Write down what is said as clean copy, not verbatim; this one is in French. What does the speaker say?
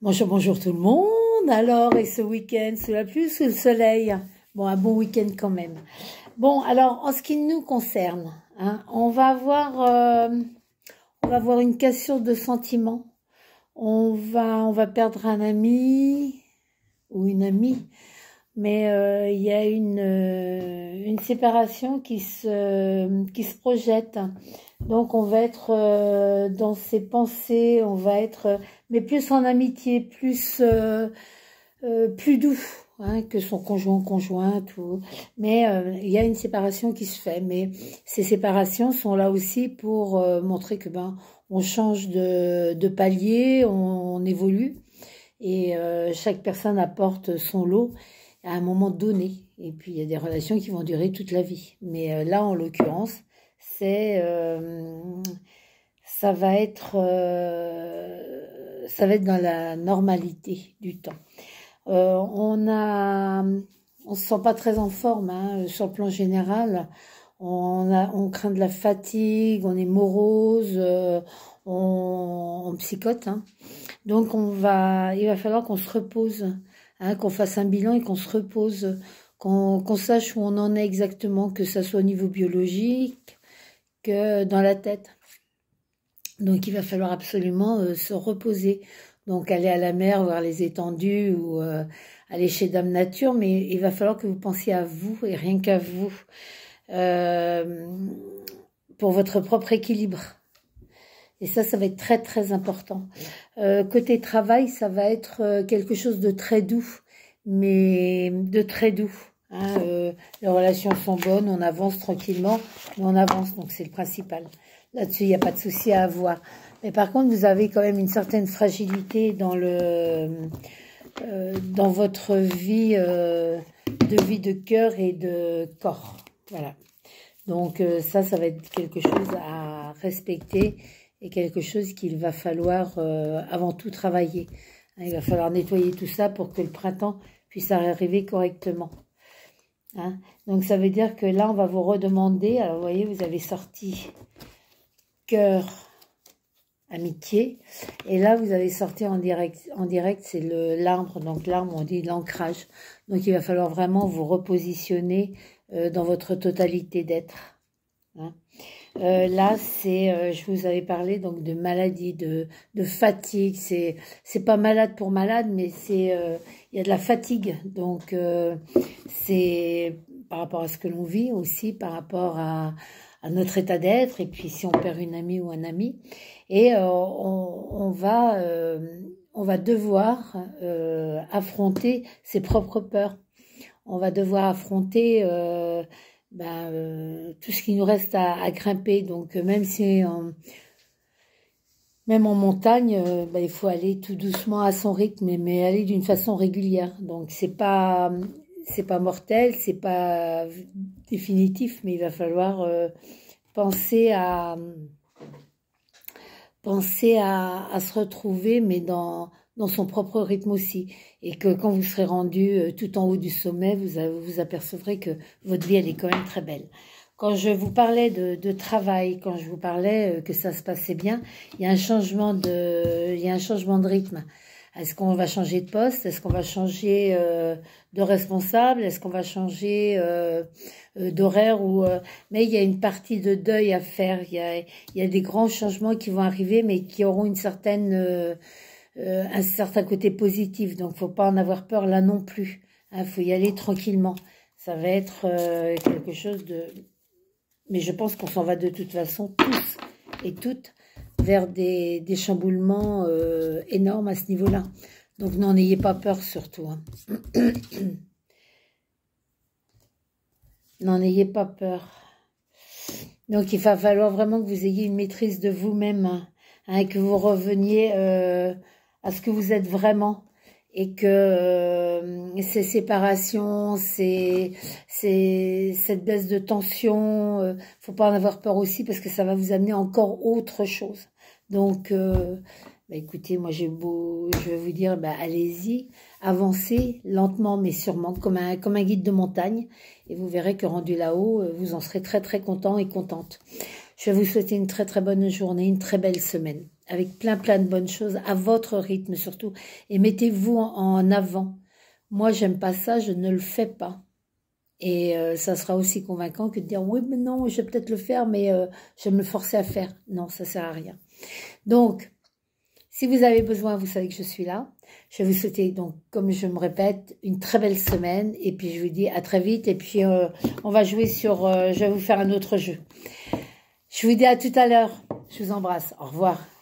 Bonjour, bonjour tout le monde. Alors, et ce week-end, sous la pluie, sous le soleil? Bon, un bon week-end quand même. Bon, alors, en ce qui nous concerne, on va avoir une cassure de sentiments. On va perdre un ami ou une amie, mais il y a une séparation qui se projette. Donc on va être dans ses pensées, on va être, mais plus en amitié, plus doux que son conjointe. Mais il y a une séparation qui se fait. Mais ces séparations sont là aussi pour montrer que on change de palier, on évolue et chaque personne apporte son lot à un moment donné. Et puis il y a des relations qui vont durer toute la vie. Mais là, en l'occurrence, ça va être dans la normalité du temps. On se sent pas très en forme sur le plan général. On craint de la fatigue, on est morose, on psychote. Donc il va falloir qu'on se repose, qu'on fasse un bilan et qu'on se repose, qu'on sache où on en est exactement, que ça soit au niveau biologique, que dans la tête. Donc il va falloir absolument se reposer. Donc aller à la mer, voir les étendues ou aller chez Dame Nature, mais il va falloir que vous pensiez à vous et rien qu'à vous pour votre propre équilibre. Et ça va être très très important. Côté travail, ça va être quelque chose de très doux, mais de très doux. Les relations sont bonnes, on avance tranquillement, mais on avance, donc c'est le principal. Là-dessus, il n'y a pas de souci à avoir. Mais par contre, vous avez quand même une certaine fragilité dans votre vie de cœur et de corps. Voilà. Donc ça va être quelque chose à respecter et quelque chose qu'il va falloir avant tout travailler. Il va falloir nettoyer tout ça pour que le printemps puisse arriver correctement. Donc ça veut dire que là, on va vous redemander, alors vous voyez, vous avez sorti cœur, amitié, et là, vous avez sorti en direct c'est l'arbre, donc l'arbre, on dit l'ancrage. Donc il va falloir vraiment vous repositionner dans votre totalité d'être. Là, je vous avais parlé donc de maladie, de fatigue. C'est pas malade pour malade, mais il y a de la fatigue. Donc c'est par rapport à ce que l'on vit aussi, par rapport à notre état d'être. Et puis si on perd une amie ou un ami, et on va devoir affronter ses propres peurs. On va devoir affronter tout ce qui nous reste à grimper. Donc même en montagne, il faut aller tout doucement à son rythme, mais aller d'une façon régulière. Donc c'est pas mortel, c'est pas définitif, mais il va falloir penser à se retrouver, mais dans son propre rythme aussi. Et que quand vous serez rendu tout en haut du sommet, vous apercevrez que votre vie, elle est quand même très belle. Quand je vous parlais de travail, quand je vous parlais que ça se passait bien, il y a un changement de rythme. Est-ce qu'on va changer de poste? Est-ce qu'on va changer de responsable? Est-ce qu'on va changer d'horaire mais il y a une partie de deuil à faire. Il y a des grands changements qui vont arriver, mais qui auront un certain côté positif. Donc, faut pas en avoir peur là non plus. Faut y aller tranquillement. Ça va être quelque chose de... Mais je pense qu'on s'en va de toute façon tous et toutes vers des chamboulements énormes à ce niveau-là. Donc, n'en ayez pas peur surtout. N'en ayez pas peur. Donc, il va falloir vraiment que vous ayez une maîtrise de vous-même, que vous reveniez à ce que vous êtes vraiment. Et que ces séparations, cette baisse de tension, faut pas en avoir peur aussi parce que ça va vous amener encore autre chose. Donc, écoutez, moi je vais vous dire, allez-y, avancez lentement mais sûrement, comme un guide de montagne, et vous verrez que rendu là-haut, vous en serez très très content et contente. Je vais vous souhaiter une très très bonne journée, une très belle semaine. avec plein de bonnes choses, à votre rythme surtout, et mettez-vous en avant. Moi, j'aime pas ça, je ne le fais pas. Et ça sera aussi convaincant que de dire, oui, mais non, je vais peut-être le faire, mais je vais me forcer à faire. Non, ça sert à rien. Donc, si vous avez besoin, vous savez que je suis là. Je vais vous souhaiter, donc, comme je me répète, une très belle semaine. Et puis, je vous dis à très vite. Et puis, on va jouer sur... je vais vous faire un autre jeu. Je vous dis à tout à l'heure. Je vous embrasse. Au revoir.